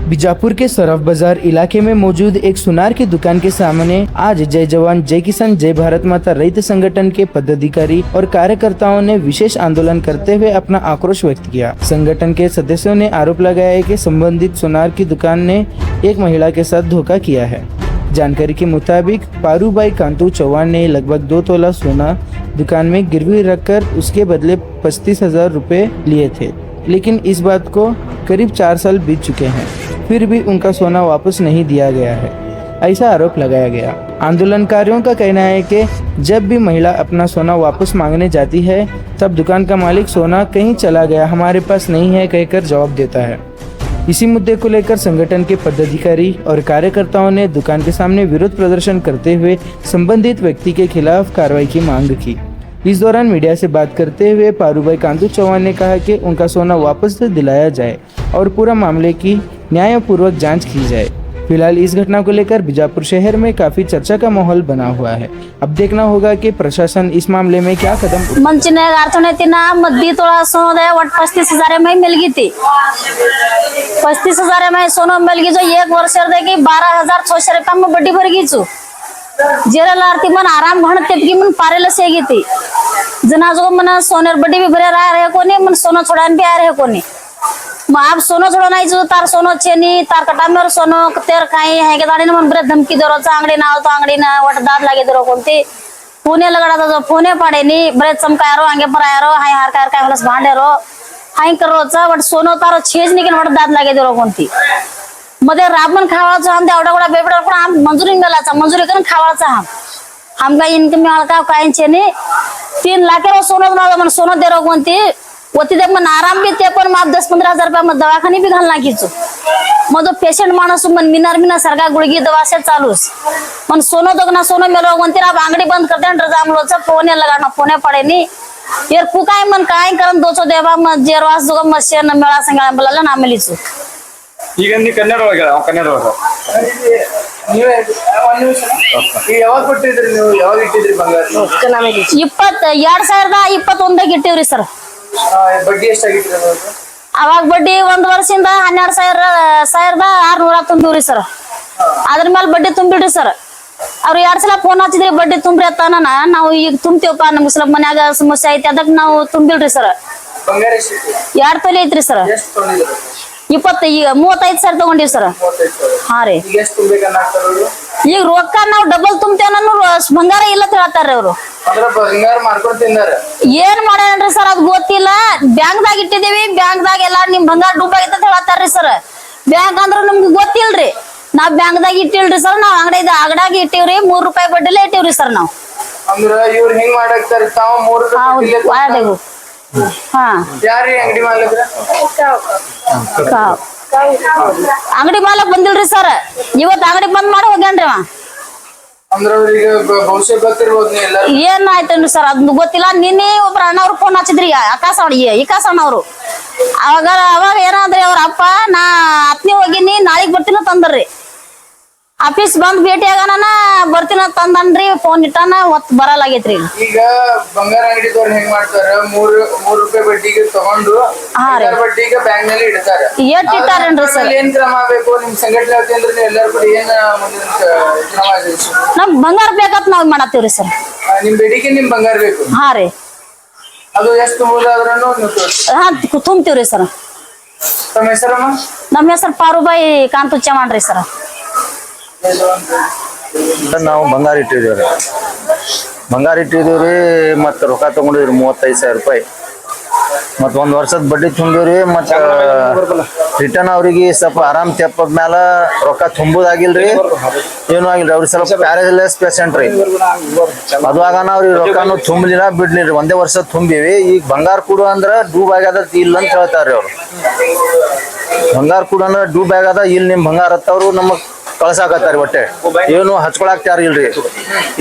बीजापुर के सराफ बाजार इलाके में मौजूद एक सुनार की दुकान के सामने आज जय जवान जय किसान जय भारत माता रैत संगठन के पदाधिकारी और कार्यकर्ताओं ने विशेष आंदोलन करते हुए अपना आक्रोश व्यक्त किया। संगठन के सदस्यों ने आरोप लगाया है कि संबंधित सुनार की दुकान ने एक महिला के साथ धोखा किया है। जानकारी के मुताबिक पारूबाई कांतू चौहान ने लगभग 2 तोला सोना दुकान में गिरवी रखकर उसके बदले 35,000 रुपए लिए थे, लेकिन इस बात को करीब 4 साल बीत चुके हैं, फिर भी उनका सोना वापस नहीं दिया गया है, ऐसा आरोप लगाया गया। आंदोलनकारियों का कहना है कि जब भी महिला अपना सोना वापस मांगने जाती है तब दुकान का मालिक सोना कहीं चला गया, हमारे पास नहीं है कहकर जवाब देता है। इसी मुद्दे को लेकर संगठन के पदाधिकारी और कार्यकर्ताओं ने दुकान के सामने विरोध प्रदर्शन करते हुए संबंधित व्यक्ति के खिलाफ कार्रवाई की मांग की। इस दौरान मीडिया से बात करते हुए पारूबाई कांतू चौहान ने कहा कि उनका सोना वापस दिलाया जाए और पूरा मामले की न्यायपूर्वक जांच की जाए। फिलहाल इस घटना को लेकर बीजापुर शहर में काफी चर्चा का माहौल बना हुआ है। अब देखना होगा कि प्रशासन इस मामले में क्या कदम मंचने मद्दी तोड़ा सोना दे वट 35,000 में मिल गई थी। 35,000 में सोना मिल गई जो 1 वर्ष देगी 12,600 रुपया में बड्डी भर गई चु जेरल आरती मन आराम घण तेपकी मन पारेला सेगी थी जना जो मन सोनेर बड्डी भी भरे रहे कोनी मन सोना छोड़ान भी आ रहे कोनी आप सोनो छोड़ो नहीं जो तार सोनो छेनी तार कटा में सोनो तेर काही है के दाड़ी मन बरे धमकी दरो चांगड़ी ना तो आंगड़ी ना वट दाद लागे दरो कोणती पुणे लगड़ा तो फोने पड़े नी बरे चमकारो आंगे परायरो हाय हार कार काय हलस भांडेरो हाय करो चा वट सोनो तारो छेज निकन वट दाद लागे दरो कोणती मध्ये राबन खावाचा हम एवढा एवढा बेबडा पण हम मंजुरी मिळाचा मंजुरी करून खावाचा हम का इनकम मिळाला काय छेनी 3 लाख रो सोनो मन सोनो देरो कोणती वती देख मन आराम भी ते पण माप 10-15 हजार रुपया में दवाखानी भी घालना कीचो मग पेशेंट माणूस मन मिनार सरकार गुड़गी दवा से चालूस मन सोनो तो ना सोनो मेलो वंती आप अंगड़ी बंद कर दे जाम लो फोने लगाना फोने पड़े नी यार पुकाय मन काय करन 200 देवा म जेरवास जो मशीन मेळा संगा बोलला ना मिलीचो ಈಗ ನೀ ಕನ್ನಡ ಒಳಗ ನೀವು ಒಂದು ನಿಮಿಷ ಯಾವಾಗ ಕೊಟ್ಟಿದ್ರಿ ನೀವು ಯಾವಾಗ ಇಟ್ಟಿದ್ರಿ ಬಂಗಾರ 2021 ಇಟ್ಟಿವ್ರಿ ಸರ್ ಬಡ್ಡಿ ಎಷ್ಟಾಗಿತ್ತು ಅವಾಗ ಬಡ್ಡಿ 1 ವರ್ಷದಿಂದ 12,600 ತುಂಬಿವ್ರಿ ಸರ್ ಅದ್ರ ಮೇಲೆ ಬಡ್ಡಿ ತುಂಬಿಡ್ರಿ ಸರ್ ಅವ್ರು 2 ಸಲ ಫೋನ್ ಹಚ್ಚಿದ್ರಿ ಬಡ್ಡಿ ತುಂಬ್ರಿ ಅತ್ತಾನ ನಾವು ಈಗ ತುಂಬ್ತೀವಪ್ಪ ನಮ್ಗೆ ಸ್ವಲ್ಪ ಮನ್ಯಾಗ ಸಮಸ್ಯೆ ಐತಿ ಅದಕ್ಕೆ ನಾವು ತುಂಬಿಲ್ರಿ ಸರ್ ಬಂಗಾರ ಎಷ್ಟು 2 ತೊಲೆ ಐತ್ರಿ ಸರ್ ಎಷ್ಟು ತೊಗೊಂಡಿದ್ರಿ 35 ಸಾವಿರ ತಗೊಂಡಿವಿ ಸರ್ ಹಾ ರೀ ಈಗ ಎಷ್ಟು ತುಂಬಬೇಕನ್ನ ಈಗ ರೊಕ್ಕ ನಾವು ಡಬಲ್ ತುಂಬ್ತೇವ ಬಂಗಾರ ಇಲ್ಲ ಅಂತ ಹೇಳ್ತಾರ್ರಿ ಅವರು ಬಂಗಾರ ಮಾಡ್ಕೊಂಡು ತಿಂದಾರ ಏನ್ ಮಾಡ್ಯಾನ್ರಿ ಸರ್ ಅದ್ ಗೊತ್ತಿಲ್ಲ ಬ್ಯಾಂಕ್ ದಾಗ ಇಟ್ಟಿದೀವಿ ಬ್ಯಾಂಕ್ ದಾಗ ಎಲ್ಲಾ ನಿಮ್ ಬಂಗಾರ ಡೂಬ್ ಆಗೈತೆ ಅಂತ ಹೇಳ್ತಾರ್ರಿ ಸರ್ ಬ್ಯಾಂಕ್ ಅಂದ್ರ ನಮ್ಗೆ ಗೊತ್ತಿಲ್ರಿ ನಾವ್ ಬ್ಯಾಂಕ್ ದಾಗ ಇಟ್ಟಿಲ್ರಿ ಸರ್ ನಾವ್ ಅಂಗಡಿಯಾಗ ಇಟ್ಟಿವ್ರಿ 3 ರೂಪಾಯಿ ಬಡ್ಡಿಲೇ ಇಟ್ಟಿವ್ರಿ ಸರ್ ನಾವ್ ಅಂದ್ರ ಇವ್ರು ಹಿಂಗ್ ಮಾಡಾಕ್ತಾರ ತಾವ್ 3 ರೂಪಾಯಿ ಹಾ ಯಾರಿ ಅಂಗಡಿ ಮಾಲಕ್ರ ಅಂಗಡಿ ಮಾಲಕ್ ಬಂದಿಲ್ರಿ ಸರ್ ಇವತ್ ಅಂಗಡಿ ಬಂದ್ ಮಾಡಿ ಹೋಗ್ಯಾನ್ರಿ ಅವ ಅಂದ್ರ ಅವ್ರಿಗೆ ಭವಿಷ್ಯ ಗೊತ್ತಿರ್ಬೋದು ಏನ್ ಆಯ್ತೇನ್ರಿ ಸರ್ ಅದ್ ಗೊತ್ತಿಲ್ಲ ನಿನ್ನೆ ಒಬ್ರ ಅಣ್ಣವ್ರು ಫೋನ್ ಹಚ್ಚಿದ್ರಿ ಇಕಾಸಣ್ಣ ಅವ್ರು ಅವಾಗ ಏನಾದ್ರಿ ಅವ್ರ ಅಪ್ಪ ನಾ ಅತ್ನಿ ಹೋಗಿನಿ ನಾಳಿಗ್ ಬರ್ತೀನ ತಂದ್ರಿ ಆಫೀಸ್ ಬಂದ್ ಭೇಟಿ ಆಗಾನ ಬರ್ತೀನ ತಂದನ್ರಿ ಫೋನ್ ಇಟ್ಟಾನ ಹೊತ್ ಬರಲಾಗೈತ್ರಿ ಈಗ ಬಂಗಾರ ಅಂಗಡಿದವ್ರು ಹೆಂಗ್ ಮಾಡ್ತಾರ 3 ರೂಪಾಯಿ ಬಡ್ಡಿಗೆ ತಗೊಂಡು ಬಡ್ಡಿಗೆ ಬ್ಯಾಂಕ್ ನಲ್ಲಿ ಇಡ್ತಾರ ಎಷ್ಟ್ ಇಟ್ಟಾರೇನ್ರಿ ಸರ್ ಏನ್ ಕ್ರಮ ಬೇಕು ನಿಮ್ ಸಂಘಟನೆ ಅಂದ್ರೆ ಎಲ್ಲರೂ ಕೂಡ ಏನ್ ಕ್ರಮ ನಮ್ ಬಂಗಾರ ಬೇಕಂತ ನಾವ್ ಮಾಡತ್ತೀವ್ರಿ ಸರ್ ನಿಮ್ ಬೇಡಿಕೆ ನಿಮ್ ಬಂಗಾರ ಬೇಕು ಹಾ ರೀ ಅದು ಎಷ್ಟು ತುಂಬುದಾದ್ರೂ ಹಾ ತುಂಬ್ತೀವ್ರಿ ಸರ್ ತಮ್ಮ ಹೆಸರಮ್ಮ ನಮ್ಮ ಹೆಸರು ಪಾರುಬಾಯಿ ಕಾಂತು ಚವಾಣ್ ರೀ ಸರ್ ನಾವು ಬಂಗಾರ ಇಟ್ಟಿದ್ದೀವ್ರಿ ಮತ್ತೆ ರೊಕ್ಕ ತಗೊಂಡಿವ್ರಿ 35,000 ರೂಪಾಯಿ ಮತ್ 1 ವರ್ಷದ ಬಡ್ಡಿ ತುಂಬಿವ್ರಿ ಮತ್ತ ರಿಟರ್ನ್ ಅವ್ರಿಗೆ ಸ್ವಲ್ಪ ಆರಾಮ್ ತೆಪ್ಪದ ಮ್ಯಾಲ ರೊಕ್ಕ ತುಂಬುದಾಗಿಲ್ರಿ ಏನು ಆಗಿಲ್ರಿ ಅವ್ರಿಗೆ ಸ್ವಲ್ಪ ಪ್ಯಾರಾಲಿಸಿಸ್ ಪೇಷಂಟ್ ರೀ ಅದು ಆಗಾನ ಅವ್ರಿಗೆ ರೊಕ್ಕನು ತುಂಬಲಿಲ್ಲ ಬಿಡ್ಲಿರಿ 1 ವರ್ಷ ತುಂಬಿವಿ ಈಗ ಬಂಗಾರ ಕೊಡು ಅಂದ್ರ ಡೂಬ್ ಆಗ್ಯದ ಇಲ್ಲ ಅಂತ ಹೇಳ್ತಾರ್ರಿ ಅವ್ರು ಬಂಗಾರ ಕೊಡು ಅಂದ್ರ ಡೂಬ್ ಆಗ್ಯದ ಇಲ್ಲಿ ನಿಮ್ ಬಂಗಾರ ಹತ್ತವ್ರು ನಮಗ್ ಕಳ್ಸಾಕತ್ತಾರಿ ಒಟ್ಟೆ ಏನು ಹಚ್ಕೊಳಕ್ ಯಾರು ಇಲ್ರಿ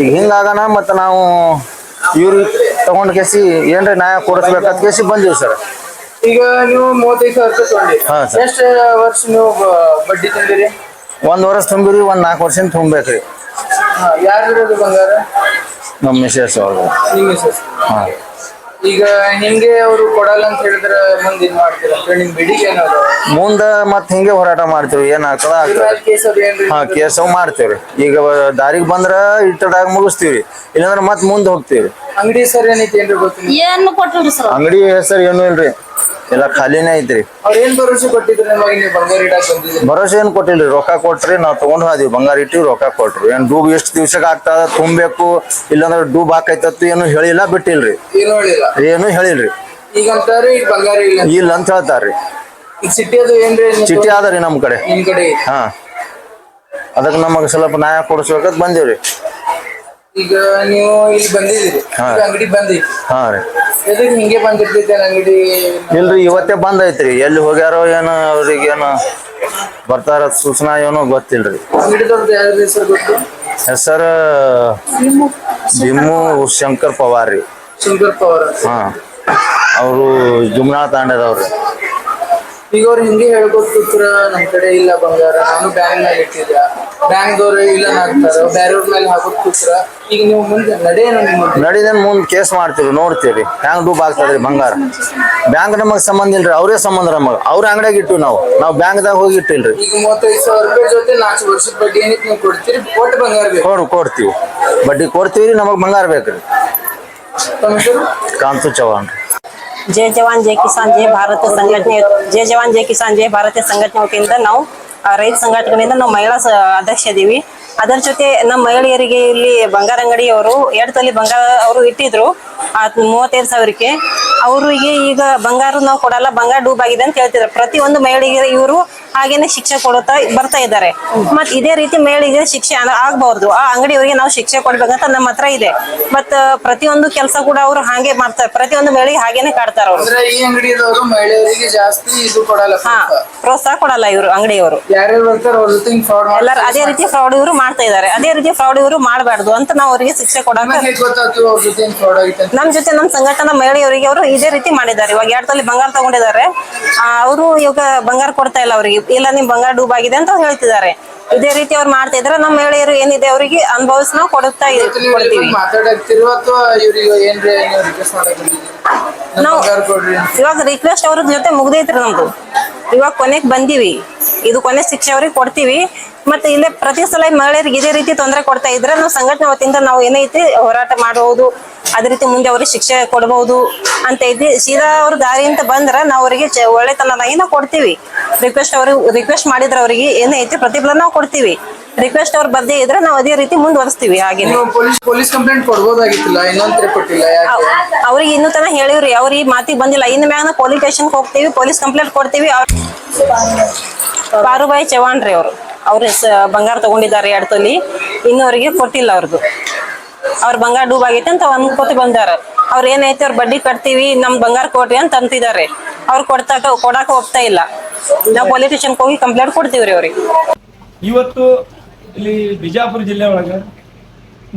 ಈಗ ಹಿಂಗಾಗನ ಮತ್ತ ನಾವು ಇವ್ರಿಗೆ ತಗೊಂಡ್ ಕೇಸಿ ಏನ್ರಿ ನ್ಯಾಯ ಕೊಡಿಸ್ಬೇಕಂತ ಕೇಸಿ ಬಂದಿವಿ ಸರ್ ಈಗ ನೀವು 35,000 ರೂಪಾಯಿ ತಗೊಂಡಿ ಎಷ್ಟು ವರ್ಷ ನೀವು ಬಡ್ಡಿ ತುಂಬಿರಿ 1 ವರ್ಷ ತುಂಬಿರಿ 4 ವರ್ಷ ತುಂಬೇಕ್ರಿ ಯಾರು ಬಂಗಾರ ನಮ್ಮ ಮಿಸೆಸ್ ಅವ್ರು ನಿಮ್ಮ ಮಿಸೆಸ್ ಹಾ ಈಗ ಹಿಂಗೆ ಅವರು ಕೊಡಲ್ಲ ಅಂತ ಹೇಳಿದ್ರೆ ಮುಂದೆ ಏನ್ ಮಾಡ್ತೀರಾ ನಿಮ್ ಬೇಡಿಕೆ ಏನಾದ್ರು ಮುಂದ ಮತ್ ಹಿಂಗೆ ಹೋರಾಟ ಮಾಡ್ತೀವಿ ಏನ್ ಆಗ್ತದ ಕೇಸ್ ಅದು ಏನ್ರಿ ಹಾ ಕೇಸವ್ ಮಾಡ್ತೇವ್ರಿ ಈಗ ದಾರಿಗೆ ಬಂದ್ರ ಇಟ್ಟದಾಗ ಮುಗಿಸ್ತೀವ್ರಿ ಇಲ್ಲಾಂದ್ರ ಮತ್ ಮುಂದ್ ಹೋಗ್ತೀವ್ರಿ ಅಂಗಡಿ ಸರ್ ಏನೈತಿ ಏನ್ರಿ ಗೊತ್ತಿಲ್ಲ ಏನು ಕೊಟ್ಟಿಲ್ರಿ ಸರ್ ಅಂಗಡಿ ಹೆಸರು ಏನು ಇಲ್ರಿ ಎಲ್ಲ ಖಾಲಿನೇ ಐತ್ರಿ ಅವ್ರ ಏನ್ ಭರವಸೆ ಕೊಟ್ಟಿದ್ರು ನಮಗೆ ನೀವು ಬಂಗಾರ ಇಡಾಕ್ ಬಂದಿದ್ರಿ ಭರೋಸೆ ಏನ್ ಕೊಟ್ಟಿಲ್ರಿ ರೊಕ್ಕ ಕೊಟ್ರಿ ನಾವ್ ತಗೊಂಡ್ ಹೋದಿವಿ ಬಂಗಾರ ಇಟ್ಟಿವಿ ರೊಕ್ಕ ಕೊಟ್ರಿ ಏನ್ ಡೂಬ್ ಎಷ್ಟ್ ದಿವ್ಸಕ್ಕೆ ಆಗ್ತದ ತುಂಬೇಕು ಇಲ್ಲಾಂದ್ರ ಡೂಬ್ ಹಾಕೈತತ್ತು ಏನು ಹೇಳಿಲ್ಲ ಬಿಟ್ಟಿಲ್ರಿ ಏನು ಹೇಳಿಲ್ಲ ಏನು ಹೇಳಿಲ್ರಿ ಈಗ ಅಂತಾರ್ರಿ ಈಗ ಬಂಗಾರ ಇಲ್ಲ ಇಲ್ಲ ಅಂತ ಹೇಳ್ತಾರ್ರಿ ಈಗ ಸಿಟಿ ಅದು ಏನ್ರಿ ಚಿಟ್ಟಿ ಆದ್ರಿ ನಮ್ ಕಡೆ ನಿಮ್ ಕಡೆ ಐತಿ. ಹಾ ಅದಕ್ಕೆ ನಮಗ್ ಸ್ವಲ್ಪ ನ್ಯಾಯ ಕೊಡಿಸ್ಬೇಕಂತ ಬಂದಿವ್ರಿ ಈಗ ನೀವು ಇಲ್ಲಿ ಬಂದಿದ್ದೀರಿ ಹಾ. ಈಗ ಅಂಗಡಿ ಬಂದಿ ಹಾ ರೀ ಎದಕ್ ಹಿಂಗೆ ಬಂದಿರ್ತೈತೆ ಅಂಗಡಿ ಇಲ್ರಿ ಇವತ್ತೇ ಬಂದ್ ಐತ್ರಿ ಎಲ್ಲಿ ಹೋಗ್ಯಾರೋ ಏನೋ ಅವ್ರಿಗೆ ಏನೋ ಬರ್ತಾರ ಸೂಚನಾ ಏನೋ ಗೊತ್ತಿಲ್ರಿ ಅಂಗಡಿದವ್ರದ್ದು ಯಾರ ಹೆಸರು ಗೊತ್ತು ಹೆಸರ ಭೀಮು ಶಂಕರ್ ಪವಾರ್ ರೀ ಶಂಕರಪ್ಪ ಅವರ ಹಾ ಅವರು ಜುಮ್ನಾ ತಾಂಡದವ್ರಿ ಈಗ ಅವ್ರು ಹಿಂಗೆ ಹೇಳ್ಕೊಟ್ ಕೂತ್ರ ನಮ್ ಕಡೆ ಇಲ್ಲ ಬಂಗಾರ ನಾನು ಬ್ಯಾಂಕ್ ಮೇಲೆ ಇಟ್ಟಿದ್ದ ಬ್ಯಾಂಕ್ದವ್ರು ಇಲ್ಲ ಹಾಕ್ತಾರ ಬೇರೆಯವ್ರ ಮೇಲೆ ಹಾಕೋದ್ ಕೂತ್ರ ಈಗ ನೀವು ಮುಂದೆ ನಡೆಯೇನು ನಿಮ್ಮ ನಡಿದೇನ್ ಮುಂದ್ ಕೇಸ್ ಮಾಡ್ತೀವಿ ನೋಡ್ತೀವಿ ಹ್ಯಾಂಗ್ ಡೂಬ್ ಆಗ್ತದ್ರಿ ಬಂಗಾರ ಬ್ಯಾಂಕ್ ನಮಗ್ ಸಂಬಂಧ ಇಲ್ರಿ ಅವ್ರೇ ಸಂಬಂಧ ನಮಗ್ ಅವ್ರ ಅಂಗಡಿಯಾಗ ಇಟ್ಟು ನಾವು ಬ್ಯಾಂಕ್ದಾಗ ಹೋಗಿ ಇಟ್ಟಿಲ್ರಿ ಈಗ 35,000 ರೂಪಾಯಿ ಜೊತೆ 4 ವರ್ಷದ ಬಡ್ಡಿ ಏನೈತಿ ನೀವು ಕೊಡ್ತೀರಿ ಒಟ್ಟು ಬಂಗಾರ ಬೇಕು ಕೊಡ್ತೀವಿ ಬಡ್ಡಿ ಕೊಡ್ತೀವಿ ನಮಗ್ ಬಂಗಾರ ಬೇಕ್ರಿ ತಮ್ಮ ಹೆಸರು ಕಾಂತು ಚವ್ಹಾಣ್ ಜೈ ಜವಾನ್ ಜೈ ಕಿಸಾನ್ ಜೈ ಭಾರತ ಸಂಘಟನೆ ಜೈ ಜವಾನ್ ಜೈ ಕಿಸಾನ್ ಜೈ ಭಾರತೀಯ ಸಂಘಟನೆ ವತಿಯಿಂದ ನಾವು ರೈತ ಸಂಘಟನೆಯಿಂದ ನಾವು ಮಹಿಳಾ ಅಧ್ಯಕ್ಷ ಇದೀವಿ ಅದರ ಜೊತೆ ನಮ್ಮ ಮಹಿಳೆಯರಿಗೆ ಇಲ್ಲಿ ಬಂಗಾರ ಅಂಗಡಿಯವರು 2 ತೊಲಿ ಬಂಗಾರ ಅವರು ಇಟ್ಟಿದ್ರು 35,000ಕ್ಕೆ ಅವರಿಗೆ ಈಗ ಬಂಗಾರ ನಾವು ಕೊಡಲ್ಲ ಬಂಗಾರ ಡೂಬ್ ಆಗಿದೆ ಅಂತ ಹೇಳ್ತಿದ್ರು ಪ್ರತಿಯೊಂದು ಮಹಿಳೆಯರಿಗೆ ಇವರು ಹಾಗೇನೆ ಶಿಕ್ಷೆ ಕೊಡುತ್ತಾ ಬರ್ತಾ ಇದ್ದಾರೆ ಮತ್ ಇದೇ ರೀತಿ ಮಹಿಳೆಗೆ ಶಿಕ್ಷೆ ಆಗ್ಬಹುದು ಆ ಅಂಗಡಿಯವರಿಗೆ ನಾವು ಶಿಕ್ಷೆ ಕೊಡ್ಬೇಕಂತ ನಮ್ಮ ಹತ್ರ ಇದೆ ಮತ್ ಪ್ರತಿಯೊಂದು ಕೆಲಸ ಕೂಡ ಅವರು ಹಾಗೆ ಮಾಡ್ತಾರೆ ಪ್ರತಿಯೊಂದು ಮಹಿಳೆಗೆ ಹಾಗೇನೆ ಕಾಡ್ತಾರ ಅವರು ಅಂದ್ರೆ ಈ ಅಂಗಡಿಯದವರು ಮಹಿಳೆಯರಿಗೆ ಜಾಸ್ತಿ ಇದು ಕೊಡಲ್ಲ ಹಾ ಪ್ರೋತ್ಸಾಹ ಕೊಡಲ್ಲ ಇವರು ಅಂಗಡಿಯವರು ಯಾರ್ಯಾರು ಬರ್ತಾರ ಅವ್ರ ಜೊತೆ ಫ್ರಾಡ್ ಎಲ್ಲರೂ ಅದೇ ರೀತಿ ಫ್ರಾಡ್ ಇವರು ಮಾಡ್ತಾ ಇದ್ದಾರೆ ಅದೇ ರೀತಿ ಫ್ರಾಡ್ ಇವರು ಮಾಡಬಾರ್ದು ಅಂತ ನಾವು ಅವರಿಗೆ ಶಿಕ್ಷೆ ಕೊಡಾಕ ಗೊತ್ತಾಯ್ತು ಅವ್ರ ಜೊತೆ ಫ್ರಾಡ್ ಆಗಿತ್ತು ನಮ್ ಜೊತೆ ನಮ್ಮ ಸಂಘಟನಾ ಮಹಿಳೆಯರಿಗೆ ಅವರು ಇದೇ ರೀತಿ ಮಾಡಿದ್ದಾರೆ ಇವಾಗ 2 ತೊಲಿ ಬಂಗಾರ ತಗೊಂಡಿದ್ದಾರೆ ಅವರು ಇವಾಗ ಬಂಗಾರ ಕೊಡ್ತಾ ಇಲ್ಲ ಅವರಿಗೆ ಇಲ್ಲ ನಿಮ್ ಬಂಗಾರ ಡೂಬ್ ಆಗಿದೆ ಅಂತ ಹೇಳ್ತಿದ್ದಾರೆ ಇದೇ ರೀತಿ ಅವ್ರು ಮಾಡ್ತಾ ಇದ್ರೆ ನಮ್ಮ ಮಹಿಳೆಯರು ಏನಿದೆ ಅವರಿಗೆ ಅನುಭವಿಸ್ ನಾವು ಕೊಡ್ತೀವಿ ಮಾತಾಡಕ್ತಿರುವ ಅಥವಾ ಇವ್ರಿಗೆ ಏನ್ರಿ ನೀವು ರಿಕ್ವೆಸ್ಟ್ ಮಾಡಕ್ ಬಂದಿದ್ದೀರಿ ನಾವು ಬಂಗಾರ ಕೊಡ್ರಿ ಅಂತ. ಇವಾಗ ರಿಕ್ವೆಸ್ಟ್ ಅವ್ರ ಜೊತೆ ಮುಗ್ದೈತ್ರಿ ನಮ್ದು ಇವಾಗ ಕೊನೆಗೆ ಬಂದೀವಿ ಇದು ಕೊನೆ ಶಿಕ್ಷೆ ಅವ್ರಿಗೆ ಕೊಡ್ತೀವಿ ಮತ್ತೆ ಇಲ್ಲೇ ಪ್ರತಿ ಸಲ ಮಹಿಳೆಯರಿಗೆ ಇದೇ ರೀತಿ ತೊಂದರೆ ಕೊಡ್ತಾ ಇದ್ರೆ ನಾವು ಸಂಘಟನೆ ವತಿಯಿಂದ ನಾವು ಏನೈತಿ ಹೋರಾಟ ಮಾಡಬಹುದು ಅದೇ ರೀತಿ ಮುಂದೆ ಅವ್ರಿಗೆ ಶಿಕ್ಷೆ ಕೊಡಬಹುದು ಅಂತ ಐತಿ ಸೀದಾ ಅವ್ರ ದಾರಿ ಅಂತ ಬಂದ್ರೆ ನಾವು ಅವರಿಗೆ ಒಳ್ಳೆತನದಾಗಿ ನಾವು ಕೊಡ್ತೀವಿ ರಿಕ್ವೆಸ್ಟ್ ಮಾಡಿದ್ರೆ ಅವರಿಗೆ ಏನೈತಿ ಪ್ರತಿಫಲ ನಾವು ಕೊಡ್ತೀವಿ ರಿಕ್ವೆಸ್ಟ್ ಅವ್ರು ಬರ್ದೇ ಇದ್ರೆ ನಾವು ಅದೇ ರೀತಿ ಮುಂದುವರಿಸ್ತೀವಿ ಹಾಗೆ ನೀವು ಪೊಲೀಸ್ ಕಂಪ್ಲೇಂಟ್ ಕೊಡ್ಬೋದಾಗಿತ್ತಿಲ್ಲ ಇನ್ನೊಂದ್ ಕೊಟ್ಟಿಲ್ಲ ಯಾಕೆ ಅವ್ರಿಗೆ ಇನ್ನೂ ತನ ಹೇಳಿವ್ರಿ ಅವ್ರ ಈ ಮಾತಿಗೆ ಬಂದಿಲ್ಲ ಇನ್ನು ಮ್ಯಾಗ ನಾವು ಪೊಲೀಸ್ ಸ್ಟೇಷನ್ ಹೋಗ್ತೀವಿ ಪೊಲೀಸ್ ಕಂಪ್ಲೇಂಟ್ ಕೊಡ್ತೀವಿ ಪಾರುಬಾಯಿ ಚವ್ಹಾಣ್ ರೀ ಅವ್ರು ಬಂಗಾರ ತಗೊಂಡಿದ್ದಾರೆ 2 ತೊಲಿ ಇನ್ನವರಿಗೆ ಕೊಟ್ಟಿಲ್ಲ ಅವ್ರದ್ದು ಅವ್ರ ಬಂಗಾರ ಡೂಬ್ ಆಗೈತೆ ಅಂತ ಅನ್ಕೋತಿ ಬಂದಾರ ಅವ್ರ ಏನೈತೆ ಅವ್ರ ಬಡ್ಡಿ ಕಟ್ತೀವಿ ನಮ್ ಬಂಗಾರ ಕೊಡ್ರಿ ಅಂತ ಅಂತಿದ್ದಾರೆ ಅವ್ರು ಕೊಡಾಕ ಹೋಗ್ತಾ ಇಲ್ಲ ನಾವು ಪೊಲೀಸ್ ಸ್ಟೇಷನ್ ಹೋಗಿ ಕಂಪ್ಲೇಂಟ್ ಕೊಡ್ತೀವ್ರಿ ಅವ್ರಿಗೆ ಇವತ್ತು ಇಲ್ಲಿ ಬಿಜಾಪುರ ಜಿಲ್ಲೆ ಒಳಗೆ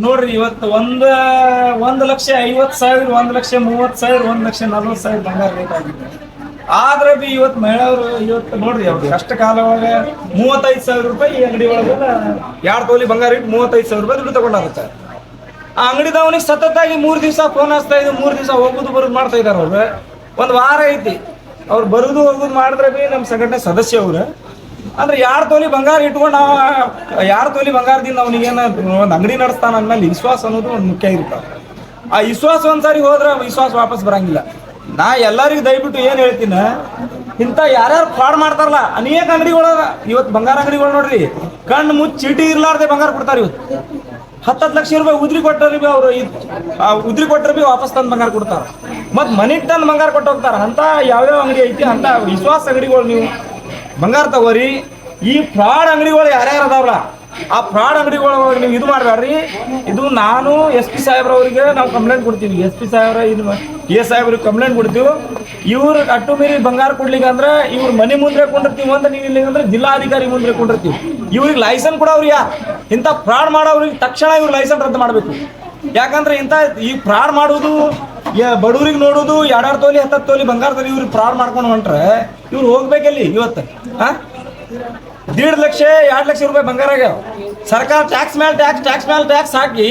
ನೋಡ್ರಿ ಇವತ್ತು 1,50,000 1,30,000 1,30,000 ಬಂಗಾರ ರೇಟ್ ಆಗಿದೆ ಆದ್ರೆ ಬಿ ಇವತ್ತು ಮಹಿಳೆಯರು ಇವತ್ತು ನೋಡ್ರಿ ಅವ್ರು ಕಷ್ಟ ಕಾಲ ಒಳಗೆ 35,000 ರೂಪಾಯಿ ಈ ಅಂಗಡಿ ಒಳಗೆ 2 ತೊಲಿ ಬಂಗಾರ ಇಟ್ಟು 35,000 ರೂಪಾಯಿ ದುಡ್ಡು ತಗೊಂಡಾಗುತ್ತೆ ಆ ಅಂಗಡಿದವನಿಗೆ ಸತತಾಗಿ 3 ದಿವಸ ಫೋನ್ ಹಚ್ತಾ ಇದ್ದು 3 ದಿವಸ ಹೋಗುದು ಬರೋದು ಮಾಡ್ತಾ ಇದಾರೆ ಅವ್ರು 1 ವಾರ ಐತಿ ಅವ್ರು ಬರುದು ಹೋಗುದು ಮಾಡಿದ್ರೆ ಬಿ ನಮ್ಮ ಸಂಘಟನೆ ಸದಸ್ಯ ಅವ್ರು ಅಂದ್ರೆ 2 ತೊಲಿ ಬಂಗಾರ ಇಟ್ಕೊಂಡು ನಾವು 2 ತೊಲಿ ಬಂಗಾರದಿಂದ ಅವನಿಗೇನ ಒಂದು ಅಂಗಡಿ ನಡೆಸ್ತಾನ ಅಂದ್ಮೇಲೆ ವಿಶ್ವಾಸ ಅನ್ನೋದು ಒಂದು ಮುಖ್ಯ ಇರ್ತಾವ ಆ ವಿಶ್ವಾಸ ಒಂದ್ಸಾರಿ ಹೋದ್ರೆ ವಿಶ್ವಾಸ ವಾಪಸ್ ಬರಂಗಿಲ್ಲ ನಾ ಎಲ್ಲರಿಗೂ ದಯವಿಟ್ಟು ಏನ್ ಹೇಳ್ತೀನ ಇಂಥ ಯಾರ್ಯಾರು ಫ್ರಾಡ್ ಮಾಡ್ತಾರಲ್ಲ ಅನೇಕ ಅಂಗಡಿಗಳ ಇವತ್ತು ಬಂಗಾರ ಅಂಗಡಿಗಳು ನೋಡ್ರಿ ಕಣ್ಣು ಮುಚ್ಚಿ ಚೀಟಿ ಇರ್ಲಾರ್ದೆ ಬಂಗಾರ ಕೊಡ್ತಾರೆ ಇವತ್ತು 10 ಲಕ್ಷ ರೂಪಾಯಿ ಉದ್ರಿ ಕೊಟ್ಟರೆ ಬಿ ಅವರು ಉದ್ರಿ ಕೊಟ್ಟರೆ ಬಿ ವಾಪಸ್ ತಂದು ಬಂಗಾರ ಕೊಡ್ತಾರ ಮತ್ ಮನೆಗೆ ತಂದು ಬಂಗಾರ ಕೊಟ್ಟು ಹೋಗ್ತಾರ ಅಂತ ಯಾವ್ಯಾವ ಅಂಗಡಿ ಐತಿ ಅಂತ ವಿಶ್ವಾಸ ಅಂಗಡಿಗಳು ನೀವು ಬಂಗಾರ ತಗೋರಿ ಈ ಫ್ರಾಡ್ ಅಂಗಡಿಗಳು ಯಾರ್ಯಾರು ಅದಾವ್ರ ಆ ಫ್ರಾಡ್ ಅಂಗಡಿಗಳು ನೀವು ಇದು ಮಾಡಬೇಡ್ರಿ ಇದು ನಾನು SP ಸಾಹೇಬ್ರವ್ರಿಗೆ ನಾವು ಕಂಪ್ಲೇಂಟ್ ಕೊಡ್ತೀವಿ SP ಸಾಹೇಬ್ರ ಇದು ಸಾಹೇಬ್ರಿಗೆ ಕಂಪ್ಲೇಂಟ್ ಕೊಡ್ತೀವಿ ಇವ್ರು ಅಟ್ಟು ಮೀರಿ ಬಂಗಾರ ಕೊಡ್ಲಿಕ್ಕೆ ಅಂದ್ರೆ ಇವ್ರ ಮನೆ ಮುಂದೆ ಕೊಂಡಿರ್ತೀವಿ ಅಂತ ನೀವು ಇಲ್ಲಿ ಅಂದ್ರೆ ಜಿಲ್ಲಾಧಿಕಾರಿ ಮುಂದೆ ಕೊಂಡಿರ್ತೀವಿ ಇವ್ರಿಗೆ ಲೈಸೆನ್ಸ್ ಕೊಡೋರು ಇಂಥ ಫ್ರಾಡ್ ಮಾಡೋರಿಗೆ ತಕ್ಷಣ ಇವ್ರ ಲೈಸೆನ್ಸ್ ರದ್ದು ಮಾಡಬೇಕು ಯಾಕಂದ್ರೆ ಇಂಥ ಈ ಫ್ರಾಡ್ ಮಾಡೋದು ಬಡವ್ರಿಗೆ ನೋಡೋದು 2 ತೊಲಿ 10 ತೊಲಿ ಬಂಗಾರದಲ್ಲಿ ಇವ್ರಿಗೆ ಫ್ರಾಡ್ ಮಾಡ್ಕೊಂಡು ಹೊಂಟ್ರೆ ಇವ್ರು ಹೋಗ್ಬೇಕಲ್ಲಿ ಇವತ್ತು 1.5 ಲಕ್ಷ 2 ಲಕ್ಷ ರೂಪಾಯಿ ಬಂಗಾರ ಆಗ್ಯಾವ ಸರ್ಕಾರ ಟ್ಯಾಕ್ಸ್ ಮೇಲೆ ಟ್ಯಾಕ್ಸ್ ಹಾಕಿ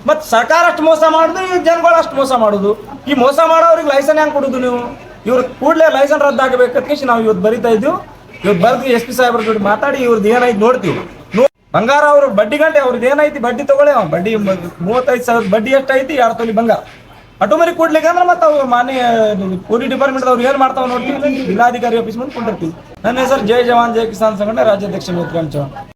ಮತ್ ಸರ್ಕಾರ ಅಷ್ಟು ಮೋಸ ಮಾಡುದು, ಈ ಜನಗಳು ಅಷ್ಟು ಮೋಸ ಮಾಡುದು. ಈ ಮೋಸ ಮಾಡೋರಿಗೆ ಲೈಸೆನ್ಸ್ ಹೆಂಗ್ ಕೊಡುದು ನೀವು? ಇವ್ರ ಕೂಡಲೇ ಲೈಸೆನ್ಸ್ ರದ್ದಾಗಬೇಕಂತ ನಾವು ಇವತ್ತು ಬರಿತಾ ಇದ್ದೀವಿ. ಇವತ್ತು ಬರ್ದು SP ಸಾಹೇಬ್ರ ಜೊತೆ ಮಾತಾಡಿ ಇವ್ರದ್ದು ಏನೈತಿ ನೋಡ್ತೀವಿ. ಬಂಗಾರ ಅವ್ರ ಬಡ್ಡಿ ಗಂಟೆ ಅವ್ರದ್ದು ಏನೈತಿ ಬಡ್ಡಿ ತಗೊಳ್ಳಿ, ಬಡ್ಡಿ 35,000 ಬಡ್ಡಿ ಎಷ್ಟೈತಿ, 2 ತೊಲಿ ಬಂಗಾರ ಆಟೋಮೆರಿ ಕೊಡ್ಲಿಕ್ಕೆ ಅಂದ್ರೆ ಮತ್ತೆ ಅವ್ರು ಮಾನ್ಯ ಪೊಲೀಸ್ ಡಿಪಾರ್ಟ್ಮೆಂಟ್ ಅವ್ರು ಏನ್ ಮಾಡ್ತಾವ ನೋಡ್ತೀವಿ. ಜಿಲ್ಲಾಧಿಕಾರಿ ಆಫೀಸ್ ಮುಂದೆ ಕೊಟ್ಟಿರ್ತೀವಿ. ನನ್ನ ಹೆಸರು ಜೈ ಜವಾನ್ ಜೈ ಕಿಸಾನ್ ಸಂಘಟನೆ ರಾಜ್ಯಾಧ್ಯಕ್ಷ ವಿಕ್ರಮ್ ಚೌಹಾಣ್.